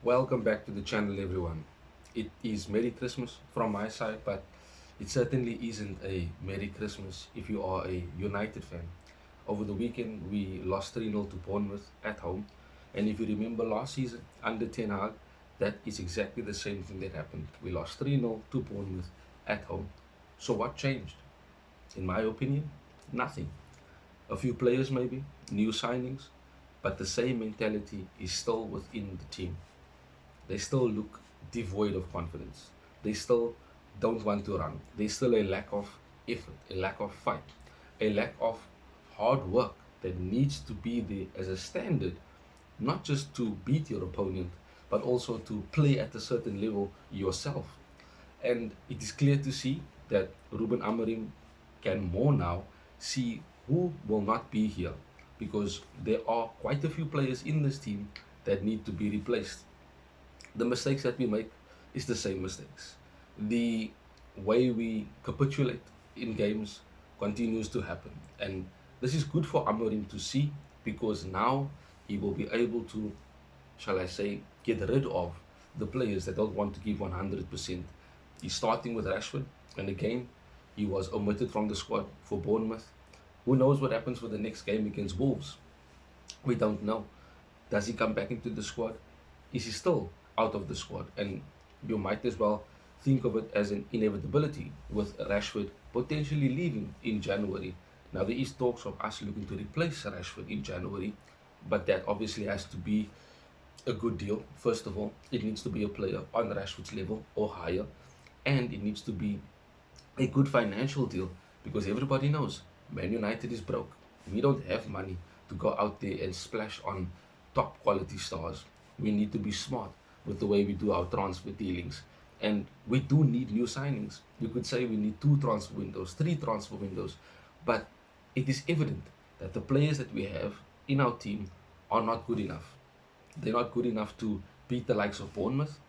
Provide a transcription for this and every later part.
Welcome back to the channel, everyone. It is Merry Christmas from my side, but it certainly isn't a Merry Christmas if you are a United fan. Over the weekend, we lost 3-0 to Bournemouth at home. And if you remember last season, under Ten Hag, that is exactly the same thing that happened. We lost 3-0 to Bournemouth at home. So what changed? In my opinion, nothing. A few players maybe, new signings, but the same mentality is still within the team. They still look devoid of confidence. They still don't want to run. There's still a lack of effort, a lack of fight, a lack of hard work that needs to be there as a standard, not just to beat your opponent, but also to play at a certain level yourself. And it is clear to see that Ruben Amorim can more now see who will not be here because there are quite a few players in this team that need to be replaced. The mistakes that we make is the same mistakes. The way we capitulate in games continues to happen. And this is good for Amorim to see because now he will be able to, shall I say, get rid of the players that don't want to give 100%. He's starting with Rashford, and again, he was omitted from the squad for Bournemouth. Who knows what happens for the next game against Wolves? We don't know. Does he come back into the squad? Is he still out of the squad? And you might as well think of it as an inevitability with Rashford potentially leaving in January. Now, there is talks of us looking to replace Rashford in January, but that obviously has to be a good deal. First of all, it needs to be a player on Rashford's level or higher, and it needs to be a good financial deal because everybody knows Man United is broke. We don't have money to go out there and splash on top quality stars. We need to be smart with the way we do our transfer dealings. And we do need new signings. You could say we need two transfer windows, three transfer windows, but it is evident that the players that we have in our team are not good enough. They're not good enough to beat the likes of Bournemouth.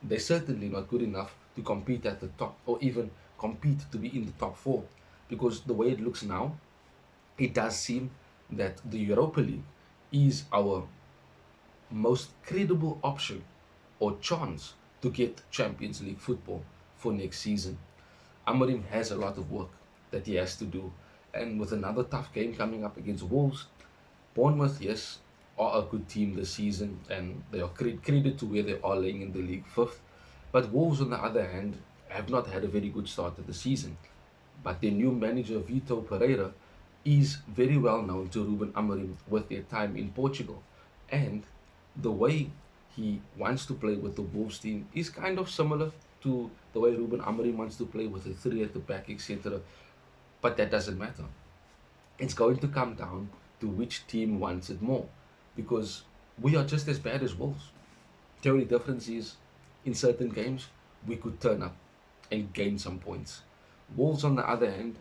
They're certainly not good enough to compete at the top or even compete to be in the top four. Because the way it looks now, it does seem that the Europa League is our most credible option or chance to get Champions League football for next season. Amorim has a lot of work that he has to do. And with another tough game coming up against Wolves, Bournemouth, yes, are a good team this season and they are credit to where they are laying in the league fifth. But Wolves, on the other hand, have not had a very good start to the season. But their new manager, Vito Pereira, is very well known to Ruben Amorim with their time in Portugal. And the way he wants to play with the Wolves team is kind of similar to the way Ruben Amorim wants to play with a three at the back, etc. But that doesn't matter. It's going to come down to which team wants it more because we are just as bad as Wolves. The only difference is in certain games we could turn up and gain some points. Wolves, on the other hand,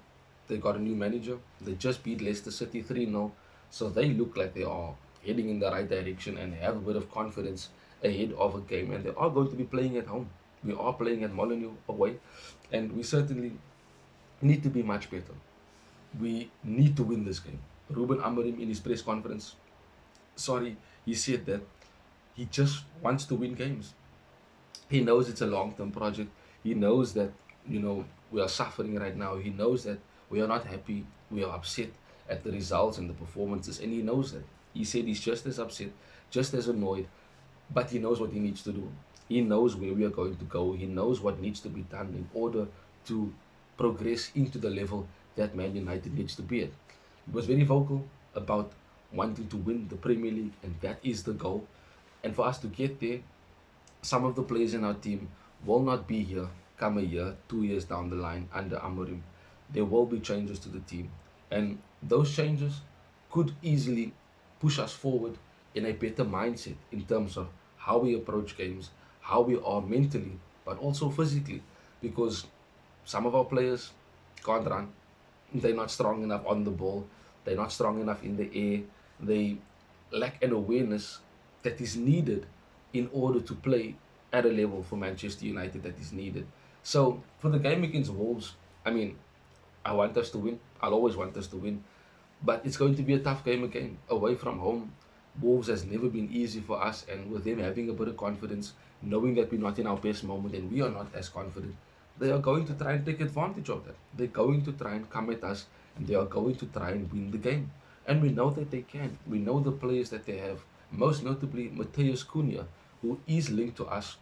they got a new manager. They just beat Leicester City 3-0, so they look like they are heading in the right direction and have a bit of confidence ahead of a game. And they are going to be playing at home. We are playing at Molineux away, and we certainly need to be much better. We need to win this game. Ruben Amorim in his press conference, he said that he just wants to win games. He knows it's a long-term project. He knows that, we are suffering right now. He knows that we are not happy. We are upset at the results and the performances. And he knows that. He said he's just as upset, just as annoyed, but he knows what he needs to do. He knows where we are going to go. He knows what needs to be done in order to progress into the level that Man United needs to be at. He was very vocal about wanting to win the Premier League, and that is the goal. And for us to get there, some of the players in our team will not be here come a year, 2 years down the line under Amorim. There will be changes to the team. And those changes could easily push us forward in a better mindset in terms of how we approach games, how we are mentally, but also physically. Because some of our players can't run. They're not strong enough on the ball. They're not strong enough in the air. They lack an awareness that is needed in order to play at a level for Manchester United that is needed. So for the game against Wolves, I want us to win. I'll always want us to win. But it's going to be a tough game again, away from home. Wolves has never been easy for us, and with them having a bit of confidence, knowing that we're not in our best moment and we are not as confident, they are going to try and take advantage of that. They're going to try and come at us, and they are going to try and win the game. And we know that they can. We know the players that they have, most notably Mateus Cunha, who is linked to us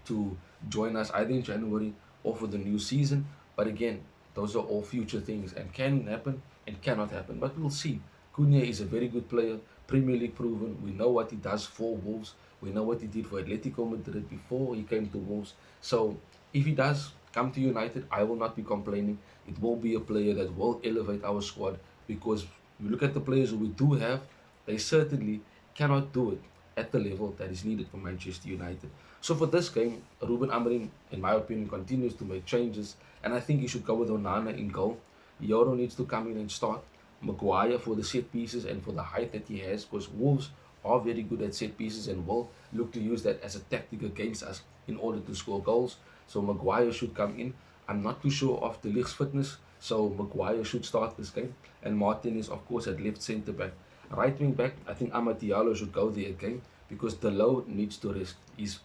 to join us either in January or for the new season. But again, those are all future things and can happen and cannot happen. But we'll see. Cunha is a very good player, Premier League proven. We know what he does for Wolves. We know what he did for Atletico Madrid before he came to Wolves. So if he does come to United, I will not be complaining. It will be a player that will elevate our squad, because you look at the players who we do have, they certainly cannot do it at the level that is needed for Manchester United. So for this game, Ruben Amorim, in my opinion, continues to make changes, and I think he should go with Onana in goal. Yoro needs to come in and start. Maguire for the set pieces and for the height that he has, because Wolves are very good at set pieces and will look to use that as a tactic against us in order to score goals. So Maguire should come in. I'm not too sure of the Lig's fitness, so Maguire should start this game. And Martin is, of course, at left centre back. Right wing back, I think Amad Diallo should go there again, because Delo needs to rest. He's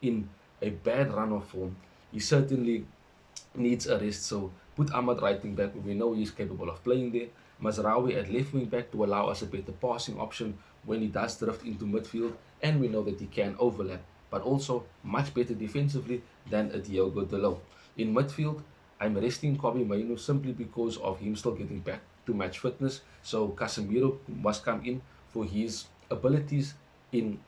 in a bad run of form. He certainly needs a rest. So put Ahmad right wing back. We know he's capable of playing there. Mazraoui at left wing back to allow us a better passing option when he does drift into midfield, and we know that he can overlap, but also much better defensively than a Diogo Dalot. In midfield, I'm resting Kobe Mainu simply because of him still getting back to match fitness. So Casemiro must come in for his abilities in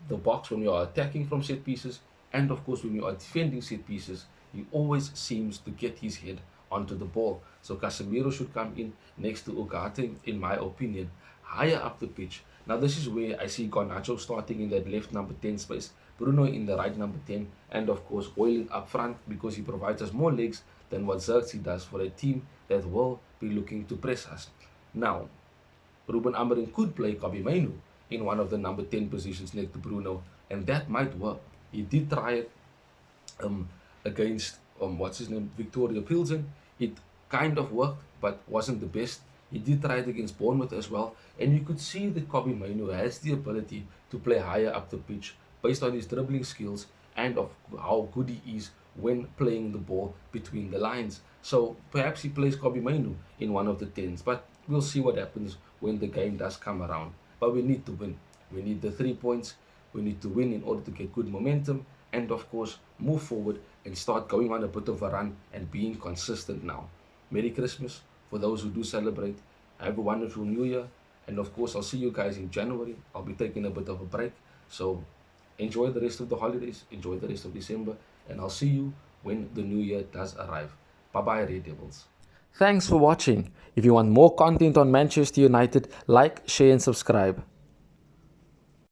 the box when we are attacking from set pieces, and of course when we are defending set pieces. He always seems to get his head onto the ball. So Casemiro should come in next to Ugarte, in my opinion, higher up the pitch. Now this is where I see Garnacho starting in that left number 10 space, Bruno in the right number 10, and of course Oiling up front, because he provides us more legs than what Xerxes does for a team that will be looking to press us. Now, Ruben Amorim could play Kobe Mainu in one of the number 10 positions next to Bruno, and that might work. He did try it against what's his name, Victoria Pilsen. It kind of worked, but wasn't the best. He did try it against Bournemouth as well, and you could see that Kobe Mainu has the ability to play higher up the pitch based on his dribbling skills and of how good he is when playing the ball between the lines. So perhaps he plays Kobe Mainu in one of the tens, but we'll see what happens when the game does come around. But we need to win. We need the 3 points. We need to win in order to get good momentum and, of course, move forward and start going on a bit of a run and being consistent now. Merry Christmas for those who do celebrate. Have a wonderful New Year. And, of course, I'll see you guys in January. I'll be taking a bit of a break. So enjoy the rest of the holidays. Enjoy the rest of December. And I'll see you when the New Year does arrive. Bye-bye, Red Devils. Thanks for watching. If you want more content on Manchester United, like, share and subscribe.